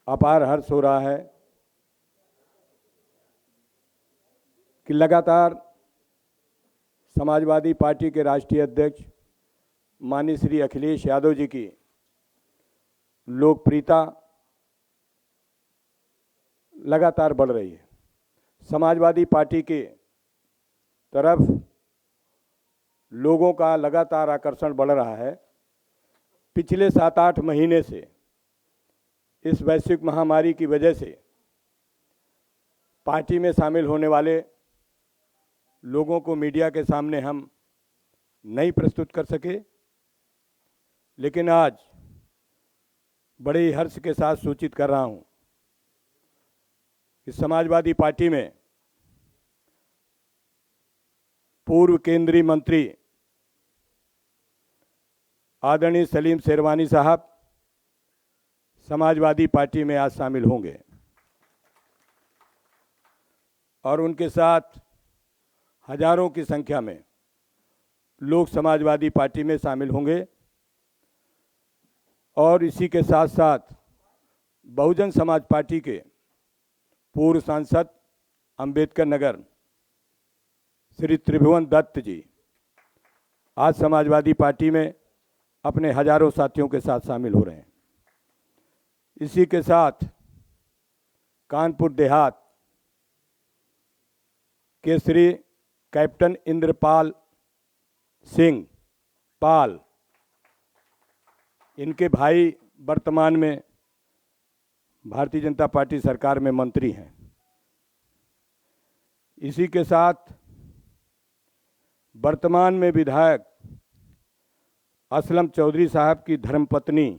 अपार हर्ष हो रहा है कि लगातार समाजवादी पार्टी के राष्ट्रीय अध्यक्ष माननीय श्री अखिलेश यादव जी की लोकप्रियता लगातार बढ़ रही है। समाजवादी पार्टी के तरफ लोगों का लगातार आकर्षण बढ़ रहा है। पिछले 7-8 महीने से इस वैश्विक महामारी की वजह से पार्टी में शामिल होने वाले लोगों को मीडिया के सामने हम नहीं प्रस्तुत कर सके, लेकिन आज बड़े ही हर्ष के साथ सूचित कर रहा हूं कि समाजवादी पार्टी में पूर्व केंद्रीय मंत्री आदरणीय सलीम शेरवानी साहब समाजवादी पार्टी में आज शामिल होंगे और उनके साथ हजारों की संख्या में लोग समाजवादी पार्टी में शामिल होंगे। और इसी के साथ साथ बहुजन समाज पार्टी के पूर्व सांसद अंबेडकर नगर श्री त्रिभुवन दत्त जी आज समाजवादी पार्टी में अपने हजारों साथियों के साथ शामिल हो रहे हैं। इसी के साथ कानपुर देहात के श्री कैप्टन इंद्रपाल सिंह पाल, इनके भाई वर्तमान में भारतीय जनता पार्टी सरकार में मंत्री हैं। इसी के साथ वर्तमान में विधायक असलम चौधरी साहब की धर्मपत्नी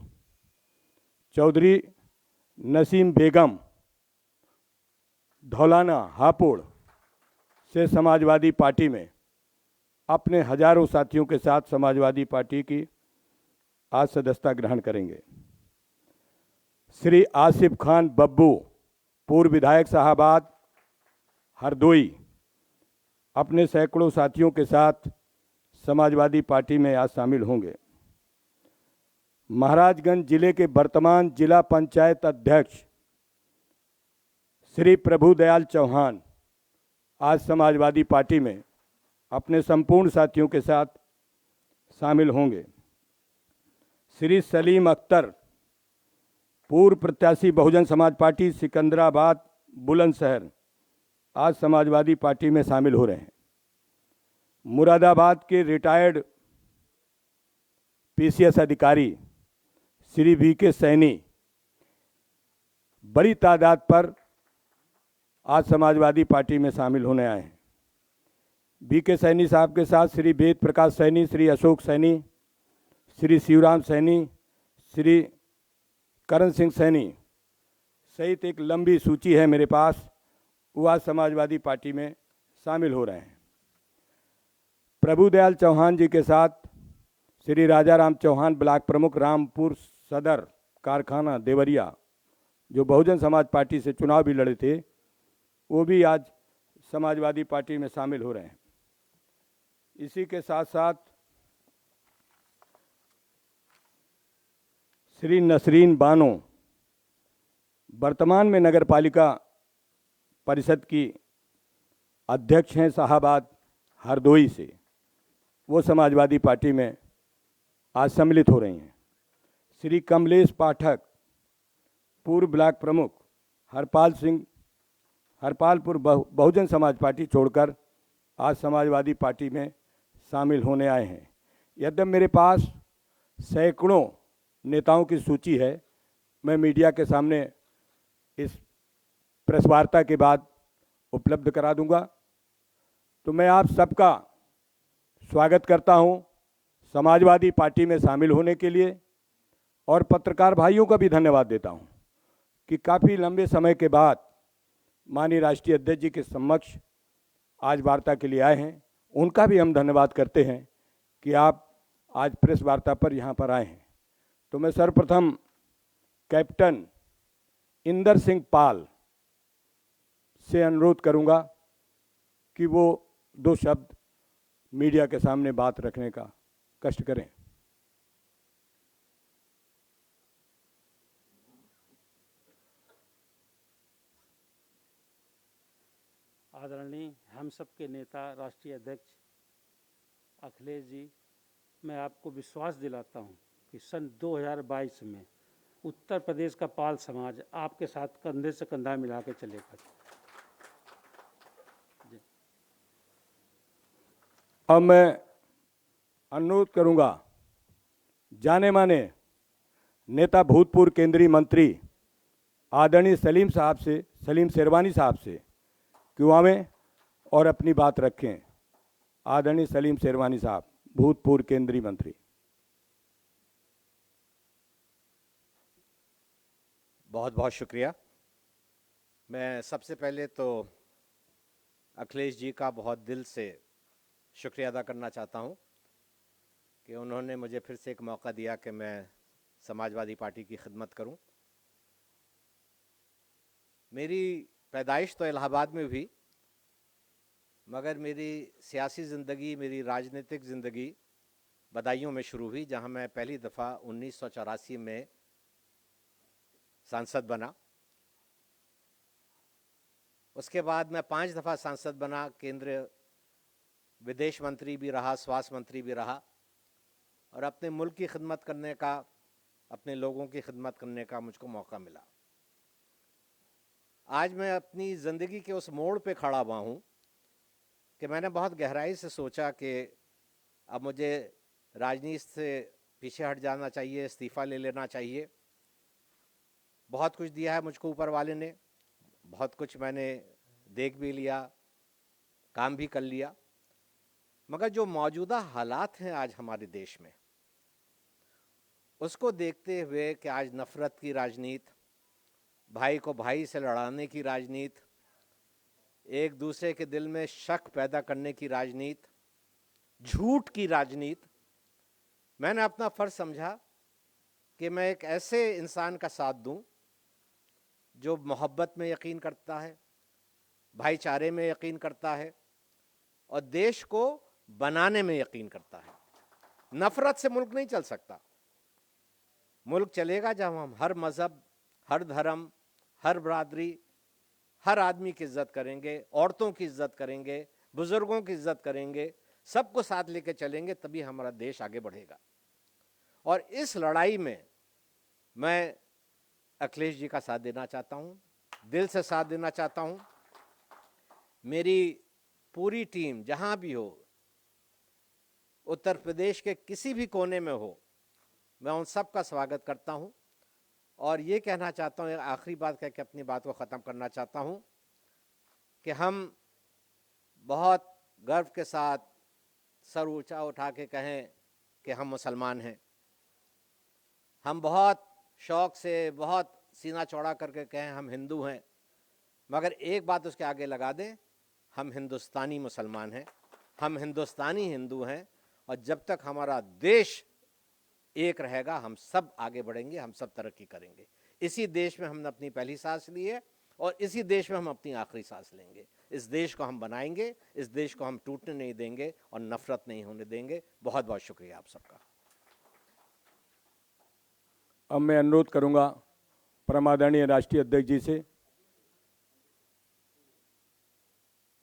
चौधरी नसीम बेगम धौलाना हापुड़ से समाजवादी पार्टी में अपने हजारों साथियों के साथ समाजवादी पार्टी की आज सदस्यता ग्रहण करेंगे। श्री आसिफ खान बब्बू पूर्व विधायक शाहाबाद हरदोई अपने सैकड़ों साथियों के साथ समाजवादी पार्टी में आज शामिल होंगे। महाराजगंज जिले के वर्तमान जिला पंचायत अध्यक्ष श्री प्रभुदयाल चौहान आज समाजवादी पार्टी में अपने संपूर्ण साथियों के साथ शामिल होंगे। श्री सलीम अख्तर पूर्व प्रत्याशी बहुजन समाज पार्टी सिकंदराबाद बुलंदशहर आज समाजवादी पार्टी में शामिल हो रहे हैं। मुरादाबाद के रिटायर्ड पीसीएस अधिकारी श्री वीके सैनी बड़ी तादाद पर आज समाजवादी पार्टी में शामिल होने आए हैं। वीके सैनी साहब के साथ श्री वेद प्रकाश सैनी, श्री अशोक सैनी, श्री शिवराम सैनी, श्री करण सिंह सैनी सहित एक लंबी सूची है मेरे पास, वो आज समाजवादी पार्टी में शामिल हो रहे हैं। प्रभुदयाल चौहान जी के साथ श्री राजाराम चौहान ब्लॉक प्रमुख रामपुर सदर कारखाना देवरिया, जो बहुजन समाज पार्टी से चुनाव भी लड़े थे, वो भी आज समाजवादी पार्टी में शामिल हो रहे हैं। इसी के साथ साथ श्री नसरीन बानो वर्तमान में नगर पालिका परिषद की अध्यक्ष हैं शाहाबाद हरदोई से, वो समाजवादी पार्टी में आज सम्मिलित हो रही हैं। श्री कमलेश पाठक पूर्व ब्लॉक प्रमुख हरपालपुर बहुजन समाज पार्टी छोड़कर आज समाजवादी पार्टी में शामिल होने आए हैं। यद्यपि मेरे पास सैकड़ों नेताओं की सूची है, मैं मीडिया के सामने इस प्रेस वार्ता के बाद उपलब्ध करा दूंगा। तो मैं आप सबका स्वागत करता हूं समाजवादी पार्टी में शामिल होने के लिए, और पत्रकार भाइयों का भी धन्यवाद देता हूं कि काफ़ी लंबे समय के बाद माननीय राष्ट्रीय अध्यक्ष जी के समक्ष आज वार्ता के लिए आए हैं। उनका भी हम धन्यवाद करते हैं कि आप आज प्रेस वार्ता पर यहाँ पर आए हैं। तो मैं सर्वप्रथम कैप्टन इंदर सिंह पाल से अनुरोध करूँगा कि वो 2 शब्द मीडिया के सामने बात रखने का कष्ट करें। आदरणीय हम सब के नेता राष्ट्रीय अध्यक्ष अखिलेश जी, मैं आपको विश्वास दिलाता हूं कि सन 2022 में उत्तर प्रदेश का पाल समाज आपके साथ कंधे से कंधा मिला के चलेगा। अब मैं अनुरोध करूंगा जाने माने नेता भूतपूर्व केंद्रीय मंत्री आदरणीय सलीम शेरवानी साहब से कि वो आवें और अपनी बात रखें। आदरणीय सलीम शेरवानी साहब, भूतपूर्व केंद्रीय मंत्री। बहुत बहुत शुक्रिया। मैं सबसे पहले तो अखिलेश जी का बहुत दिल से शुक्रिया अदा करना चाहता हूं कि उन्होंने मुझे फिर से एक मौका दिया कि मैं समाजवादी पार्टी की खिदमत करूं। मेरी पैदाइश तो इलाहाबाद में हुई, मगर मेरी सियासी ज़िंदगी, मेरी राजनीतिक ज़िंदगी बदायूं में शुरू हुई, जहां मैं पहली दफ़ा 1984 में सांसद बना। उसके बाद मैं 5 दफ़ा सांसद बना, केंद्रीय विदेश मंत्री भी रहा, स्वास्थ्य मंत्री भी रहा, और अपने मुल्क की खिदमत करने का, अपने लोगों की खिदमत करने का मुझको मौका मिला। आज मैं अपनी ज़िंदगी के उस मोड़ पे खड़ा हुआ हूँ कि मैंने बहुत गहराई से सोचा कि अब मुझे राजनीति से पीछे हट जाना चाहिए, इस्तीफ़ा ले लेना चाहिए। बहुत कुछ दिया है मुझको ऊपर वाले ने, बहुत कुछ मैंने देख भी लिया, काम भी कर लिया, मगर जो मौजूदा हालात हैं आज हमारे देश में, उसको देखते हुए कि आज नफ़रत की राजनीति, भाई को भाई से लड़ाने की राजनीति, एक दूसरे के दिल में शक पैदा करने की राजनीति, झूठ की राजनीति, मैंने अपना फ़र्ज़ समझा कि मैं एक ऐसे इंसान का साथ दूं जो मोहब्बत में यकीन करता है, भाईचारे में यकीन करता है और देश को बनाने में यकीन करता है। नफ़रत से मुल्क नहीं चल सकता। मुल्क चलेगा जब हम हर मज़हब, हर धर्म, हर बरादरी, हर आदमी की इज़्ज़त करेंगे, औरतों की इज़्ज़त करेंगे, बुज़ुर्गों की इज़्ज़त करेंगे, सबको साथ लेके चलेंगे, तभी हमारा देश आगे बढ़ेगा। और इस लड़ाई में मैं अखिलेश जी का साथ देना चाहता हूँ, दिल से साथ देना चाहता हूँ। मेरी पूरी टीम जहाँ भी हो, उत्तर प्रदेश के किसी भी कोने में हो, मैं उन सब का स्वागत करता हूँ। और ये कहना चाहता हूँ, आखिरी बात कह के अपनी बात को ख़त्म करना चाहता हूँ कि हम बहुत गर्व के साथ सर ऊंचा उठा के कहें कि हम मुसलमान हैं। हम बहुत शौक़ से, बहुत सीना चौड़ा करके कहें हम हिंदू हैं, मगर एक बात उसके आगे लगा दें, हम हिंदुस्तानी मुसलमान हैं, हम हिंदुस्तानी हिंदू हैं। और जब तक हमारा देश एक रहेगा, हम सब आगे बढ़ेंगे, हम सब तरक्की करेंगे। इसी देश में हमने अपनी पहली सांस ली है और इसी देश में हम अपनी आखिरी सांस लेंगे। इस देश को हम बनाएंगे, इस देश को हम टूटने नहीं देंगे और नफ़रत नहीं होने देंगे। बहुत बहुत शुक्रिया आप सबका। अब मैं अनुरोध करूंगा परमादरणीय राष्ट्रीय अध्यक्ष जी से।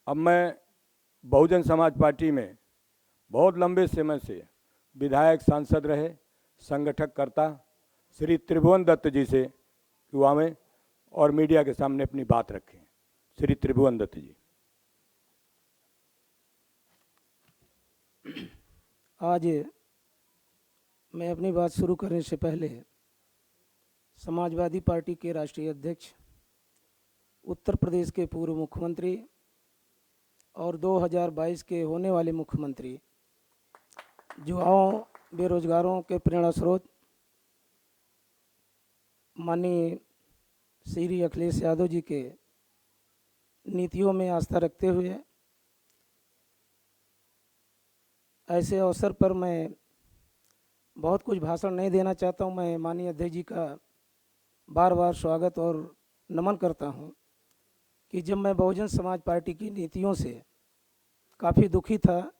अब मैं बहुजन समाज पार्टी में बहुत लंबे समय से विधायक, सांसद रहे, संगठक करता श्री त्रिभुवन दत्त जी से कि वो आवें और मीडिया के सामने अपनी बात रखें। श्री त्रिभुवन दत्त जी। आज मैं अपनी बात शुरू करने से पहले समाजवादी पार्टी के राष्ट्रीय अध्यक्ष, उत्तर प्रदेश के पूर्व मुख्यमंत्री और 2022 के होने वाले मुख्यमंत्री, युवाओं, बेरोजगारों के प्रेरणा स्रोत माननीय श्री अखिलेश यादव जी के नीतियों में आस्था रखते हुए ऐसे अवसर पर मैं बहुत कुछ भाषण नहीं देना चाहता हूं। मैं माननीय अध्यक्ष जी का बार बार स्वागत और नमन करता हूं कि जब मैं बहुजन समाज पार्टी की नीतियों से काफ़ी दुखी था,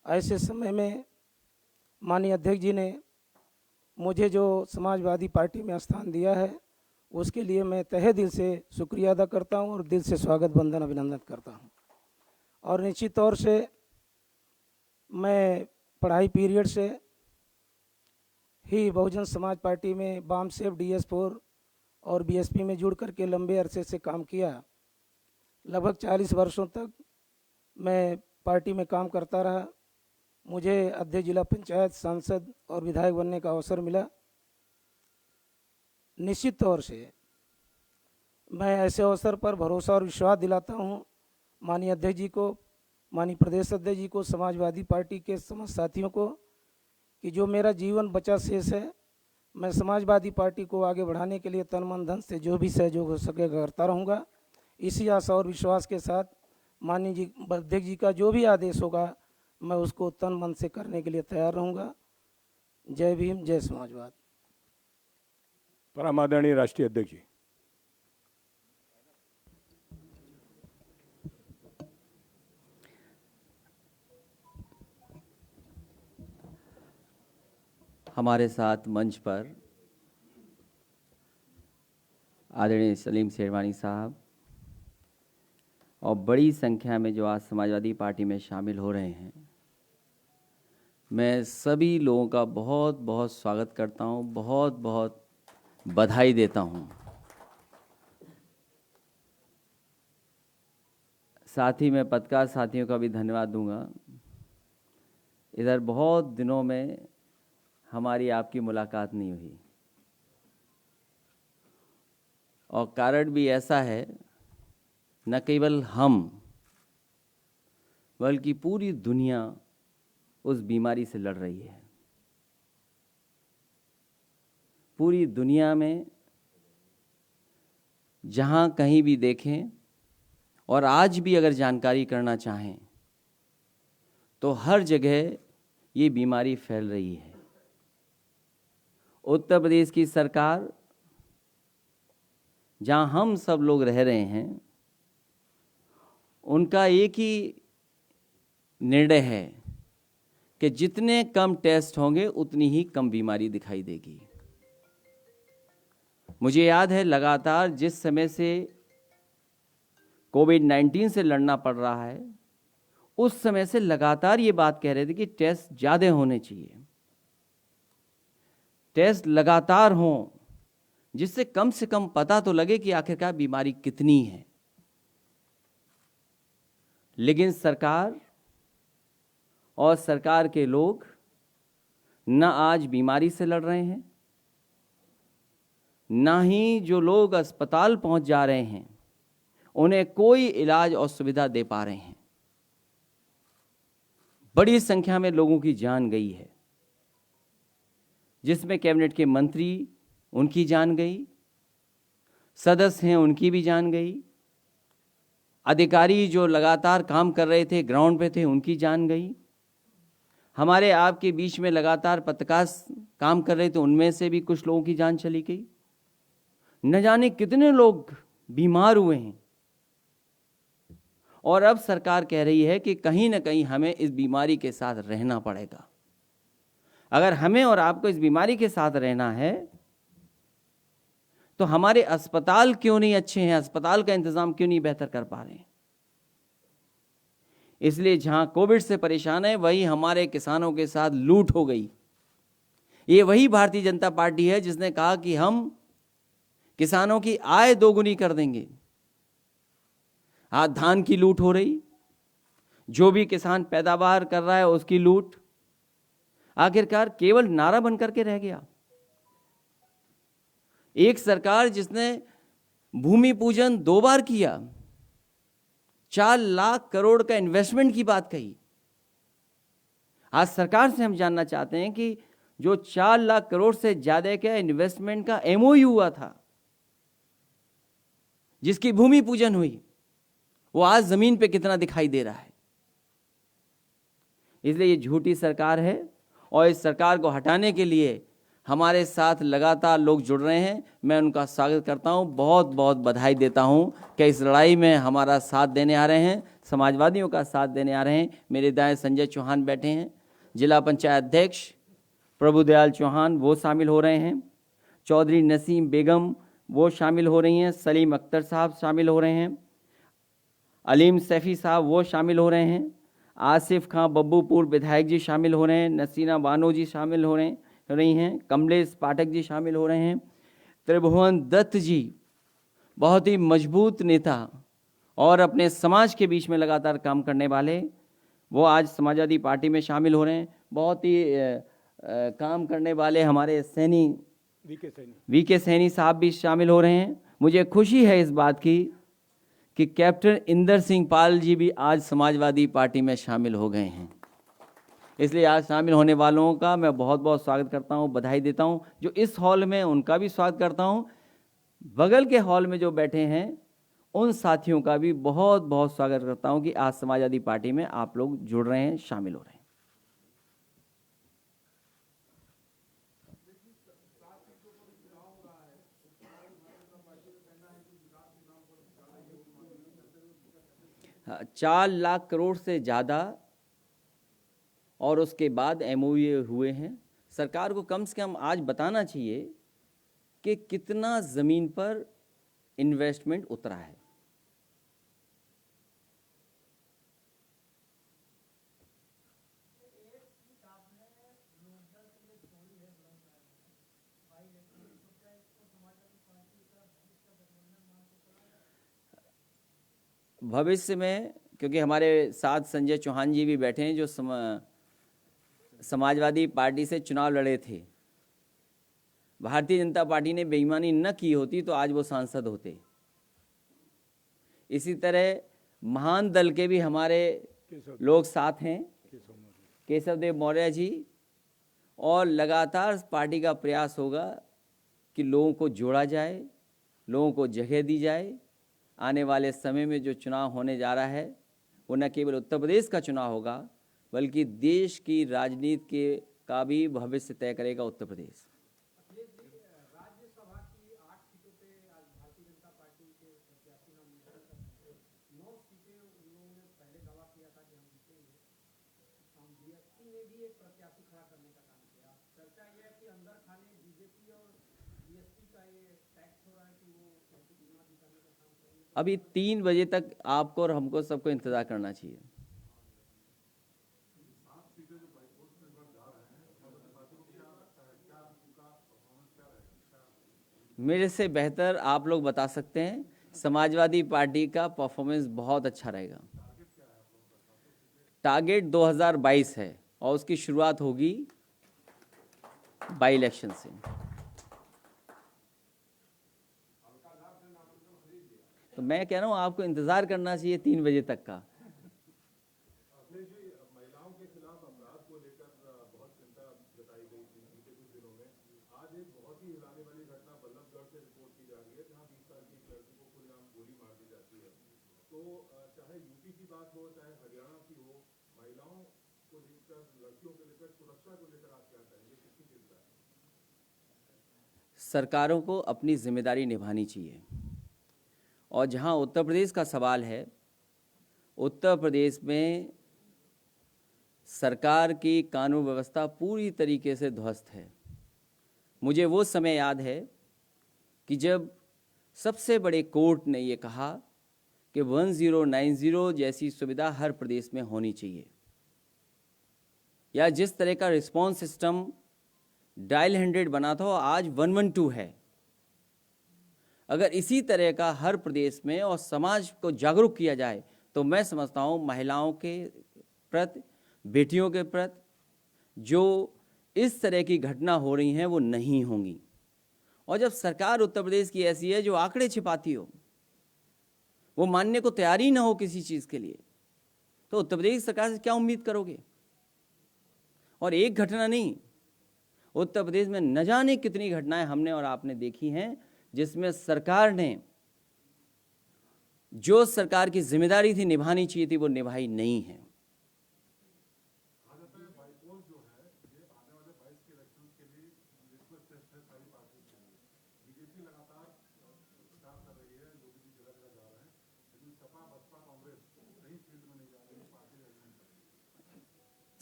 ऐसे समय में माननीय अध्यक्ष जी ने मुझे जो समाजवादी पार्टी में स्थान दिया है, उसके लिए मैं तहे दिल से शुक्रिया अदा करता हूं और दिल से स्वागत वंदन अभिनंदन करता हूं। और निश्चित तौर से मैं पढ़ाई पीरियड से ही बहुजन समाज पार्टी में बाम सेफ DS4 और BSP में जुड़ करके लंबे अरसे से काम किया। लगभग 40 वर्षों तक मैं पार्टी में काम करता रहा। मुझे अध्यक्ष जिला पंचायत, सांसद और विधायक बनने का अवसर मिला। निश्चित तौर से मैं ऐसे अवसर पर भरोसा और विश्वास दिलाता हूँ माननीय अध्यक्ष जी को, माननीय प्रदेश अध्यक्ष जी को, समाजवादी पार्टी के समस्त साथियों को, कि जो मेरा जीवन बचा शेष है मैं समाजवादी पार्टी को आगे बढ़ाने के लिए तन मन धन से जो भी सहयोग हो सकेगा करता रहूँगा। इसी आशा और विश्वास के साथ माननीय जी अध्यक्ष जी का जो भी आदेश होगा मैं उसको तन मन से करने के लिए तैयार रहूँगा। जय भीम, जय समाजवाद। परम आदरणीय राष्ट्रीय अध्यक्ष जी। हमारे साथ मंच पर आदरणीय सलीम शेरवानी साहब और बड़ी संख्या में जो आज समाजवादी पार्टी में शामिल हो रहे हैं, मैं सभी लोगों का बहुत बहुत स्वागत करता हूं, बहुत बहुत बधाई देता हूं। साथ ही मैं पत्रकार साथियों का भी धन्यवाद दूंगा। इधर बहुत दिनों में हमारी आपकी मुलाकात नहीं हुई और कारण भी ऐसा है, न केवल हम बल्कि पूरी दुनिया उस बीमारी से लड़ रही है। पूरी दुनिया में जहां कहीं भी देखें और आज भी अगर जानकारी करना चाहें तो हर जगह ये बीमारी फैल रही है। उत्तर प्रदेश की सरकार, जहां हम सब लोग रह रहे हैं, उनका एक ही निर्णय है कि जितने कम टेस्ट होंगे उतनी ही कम बीमारी दिखाई देगी। मुझे याद है लगातार जिस समय से कोविड-19 से लड़ना पड़ रहा है, उस समय से लगातार ये बात कह रहे थे कि टेस्ट ज़्यादा होने चाहिए, टेस्ट लगातार हों, जिससे कम से कम पता तो लगे कि आखिरकार बीमारी कितनी है। लेकिन सरकार और सरकार के लोग न आज बीमारी से लड़ रहे हैं, ना ही जो लोग अस्पताल पहुंच जा रहे हैं उन्हें कोई इलाज और सुविधा दे पा रहे हैं। बड़ी संख्या में लोगों की जान गई है, जिसमें कैबिनेट के मंत्री उनकी जान गई, सदस्य हैं उनकी भी जान गई, अधिकारी जो लगातार काम कर रहे थे, ग्राउंड पे थे, उनकी जान गई, हमारे आपके बीच में लगातार पत्रकार काम कर रहे थे, उनमें से भी कुछ लोगों की जान चली गई। न जाने कितने लोग बीमार हुए हैं और अब सरकार कह रही है कि कहीं ना कहीं हमें इस बीमारी के साथ रहना पड़ेगा। अगर हमें और आपको इस बीमारी के साथ रहना है तो हमारे अस्पताल क्यों नहीं अच्छे हैं, अस्पताल का इंतजाम क्यों नहीं बेहतर कर पा रहे हैं। इसलिए जहां कोविड से परेशान है वही हमारे किसानों के साथ लूट हो गई। ये वही भारतीय जनता पार्टी है जिसने कहा कि हम किसानों की आय दोगुनी कर देंगे। आज धान की लूट हो रही, जो भी किसान पैदावार कर रहा है उसकी लूट, आखिरकार केवल नारा बन करके रह गया। एक सरकार जिसने भूमि पूजन 2 बार किया, 4 लाख करोड़ का इन्वेस्टमेंट की बात कही। आज सरकार से हम जानना चाहते हैं कि जो 4 लाख करोड़ से ज्यादा का इन्वेस्टमेंट का MOU हुआ था, जिसकी भूमि पूजन हुई, वो आज जमीन पे कितना दिखाई दे रहा है। इसलिए ये झूठी सरकार है और इस सरकार को हटाने के लिए हमारे साथ लगातार लोग जुड़ रहे हैं। मैं उनका स्वागत करता हूं, बहुत बहुत बधाई देता हूं कि इस लड़ाई में हमारा साथ देने आ रहे हैं, समाजवादियों का साथ देने आ रहे हैं। मेरे दाएं संजय चौहान बैठे हैं, जिला पंचायत अध्यक्ष प्रभुदयाल चौहान वो शामिल हो रहे हैं, चौधरी नसीम बेगम वो शामिल हो रही हैं, सलीम अख्तर साहब शामिल हो रहे हैं, अलीम सैफ़ी साहब वो शामिल हो रहे हैं, आसिफ खां बब्बूपुर विधायक जी शामिल हो रहे हैं, नसीना बानो जी शामिल हो रही हैं, कमलेश पाठक जी शामिल हो रहे हैं, त्रिभुवन दत्त जी बहुत ही मजबूत नेता और अपने समाज के बीच में लगातार काम करने वाले, वो आज समाजवादी पार्टी में शामिल हो रहे हैं। बहुत ही काम करने वाले हमारे सैनी वीके सैनी साहब भी शामिल हो रहे हैं। मुझे खुशी है इस बात की कि कैप्टन इंदर सिंह पाल जी भी आज समाजवादी पार्टी में शामिल हो गए हैं। इसलिए आज शामिल होने वालों का मैं बहुत बहुत स्वागत करता हूं, बधाई देता हूं। जो इस हॉल में उनका भी स्वागत करता हूं, बगल के हॉल में जो बैठे हैं उन साथियों का भी बहुत बहुत स्वागत करता हूं कि आज समाजवादी पार्टी में आप लोग जुड़ रहे हैं, शामिल हो रहे हैं। हाँ, 4 लाख करोड़ से ज़्यादा और उसके बाद MOU हुए हैं। सरकार को कम से कम आज बताना चाहिए कि कितना ज़मीन पर इन्वेस्टमेंट उतरा है। भविष्य में, क्योंकि हमारे साथ संजय चौहान जी भी बैठे हैं जो समाजवादी पार्टी से चुनाव लड़े थे। भारतीय जनता पार्टी ने बेईमानी न की होती तो आज वो सांसद होते। इसी तरह महान दल के भी हमारे लोग साथ हैं, केशव देव मौर्य जी, और लगातार पार्टी का प्रयास होगा कि लोगों को जोड़ा जाए, लोगों को जगह दी जाए। आने वाले समय में जो चुनाव होने जा रहा है वो न केवल उत्तर प्रदेश का चुनाव होगा बल्कि देश की राजनीति के का भी भविष्य तय करेगा उत्तर प्रदेश। राज्यसभा की 8 सीटों पे आज भारतीय जनता पार्टी के प्रत्याशी नामांकन 9 सीटें उन्होंने पहले दावा किया था कि हम जीतेंगे। हम BSP में भी एक प्रत्याशी खड़ा करने का काम किया। चर्चा यह है कि अंदर खाने BJP और BSP का ये टैक्स हो रहा है कि वो चुनाव जिताने का काम करेंगे। अभी 3 बजे तक आपको और हमको सबको इंतजार करना चाहिए। मेरे से बेहतर आप लोग बता सकते हैं। समाजवादी पार्टी का परफॉर्मेंस बहुत अच्छा रहेगा। टारगेट 2022 है और उसकी शुरुआत होगी बाई इलेक्शन से। तो मैं कह रहा हूं आपको इंतजार करना चाहिए 3 बजे तक का। सरकारों को अपनी जिम्मेदारी निभानी चाहिए। और जहां उत्तर प्रदेश का सवाल है, उत्तर प्रदेश में सरकार की कानून व्यवस्था पूरी तरीके से ध्वस्त है। मुझे वो समय याद है कि जब सबसे बड़े कोर्ट ने ये कहा कि 1090 जैसी सुविधा हर प्रदेश में होनी चाहिए, या जिस तरह का रिस्पॉन्स सिस्टम डायल 100 बना था आज 112 है। अगर इसी तरह का हर प्रदेश में और समाज को जागरूक किया जाए तो मैं समझता हूँ महिलाओं के प्रति, बेटियों के प्रति जो इस तरह की घटना हो रही हैं वो नहीं होंगी। और जब सरकार उत्तर प्रदेश की ऐसी है जो आंकड़े छिपाती हो, वो मानने को तैयार ही ना हो किसी चीज़ के लिए, तो उत्तर प्रदेश सरकार से क्या उम्मीद करोगे। और एक घटना नहीं, उत्तर प्रदेश में न जाने कितनी घटनाएं हमने और आपने देखी हैं जिसमें सरकार ने जो सरकार की जिम्मेदारी थी निभानी चाहिए थी वो निभाई नहीं है।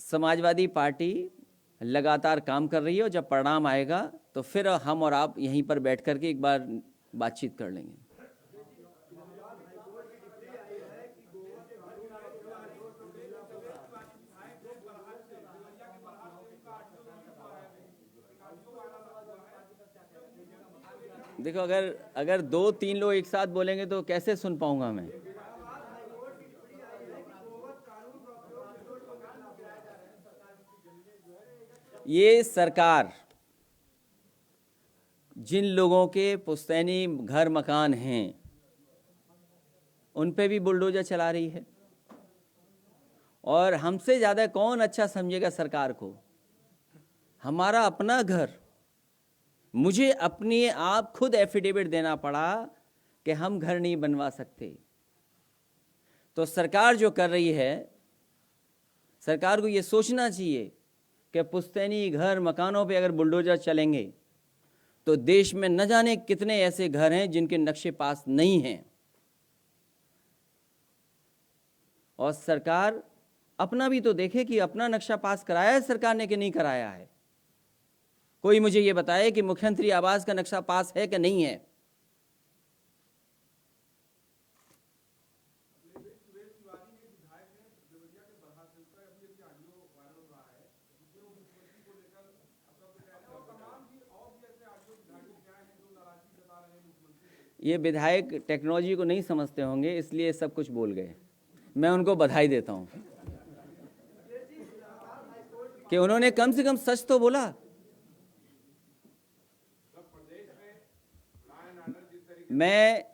समाजवादी पार्टी लगातार काम कर रही है और जब परिणाम आएगा तो फिर हम और आप यहीं पर बैठ कर के एक बार बातचीत कर लेंगे। देखो, अगर 2-3 लोग एक साथ बोलेंगे तो कैसे सुन पाऊंगा मैं। ये सरकार जिन लोगों के पुश्तैनी घर मकान हैं उन पे भी बुलडोजर चला रही है, और हमसे ज़्यादा कौन अच्छा समझेगा सरकार को। हमारा अपना घर, मुझे अपने आप खुद एफिडेविट देना पड़ा कि हम घर नहीं बनवा सकते। तो सरकार जो कर रही है, सरकार को ये सोचना चाहिए कि पुश्तैनी घर मकानों पे अगर बुलडोजर चलेंगे तो देश में न जाने कितने ऐसे घर हैं जिनके नक्शे पास नहीं हैं। और सरकार अपना भी तो देखे कि अपना नक्शा पास कराया है सरकार ने कि नहीं कराया है। कोई मुझे ये बताए कि मुख्यमंत्री आवास का नक्शा पास है कि नहीं है। ये विधायक टेक्नोलॉजी को नहीं समझते होंगे, इसलिए सब कुछ बोल गए। मैं उनको बधाई देता हूं कि उन्होंने कम से कम सच तो बोला। मैं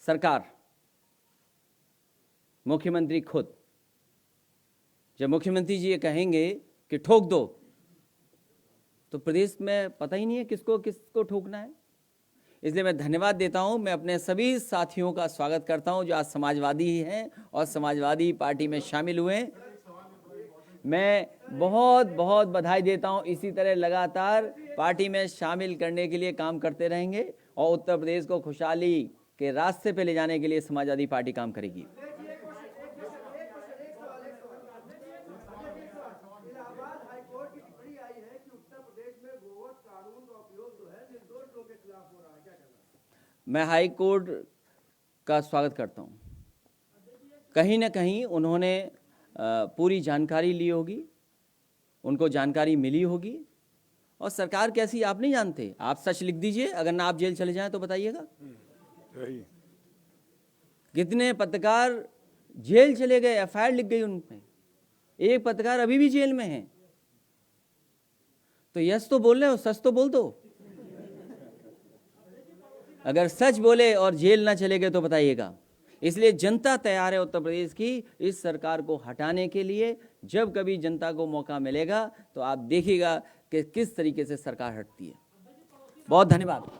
सरकार, मुख्यमंत्री खुद, जब मुख्यमंत्री जी ये कहेंगे कि ठोक दो, तो प्रदेश में पता ही नहीं है किसको किसको ठोकना है। इसलिए मैं धन्यवाद देता हूं। मैं अपने सभी साथियों का स्वागत करता हूं जो आज समाजवादी हैं और समाजवादी पार्टी में शामिल हुए। मैं बहुत बहुत बधाई देता हूं। इसी तरह लगातार पार्टी में शामिल करने के लिए काम करते रहेंगे और उत्तर प्रदेश को खुशहाली के रास्ते पे ले जाने के लिए समाजवादी पार्टी काम करेगी। मैं हाई कोर्ट का स्वागत करता हूं। कहीं ना कहीं उन्होंने पूरी जानकारी ली होगी, उनको जानकारी मिली होगी, और सरकार कैसी आप नहीं जानते। आप सच लिख दीजिए, अगर ना आप जेल चले जाएं तो बताइएगा। कितने पत्रकार जेल चले गए, एफआईआर लिख गई उनमें, एक पत्रकार अभी भी जेल में है। तो यस तो बोल रहे हो, सच तो बोल दो। अगर सच बोले और जेल ना चले गए तो बताइएगा। इसलिए जनता तैयार है उत्तर प्रदेश की इस सरकार को हटाने के लिए। जब कभी जनता को मौका मिलेगा तो आप देखिएगा कि किस तरीके से सरकार हटती है। बहुत धन्यवाद।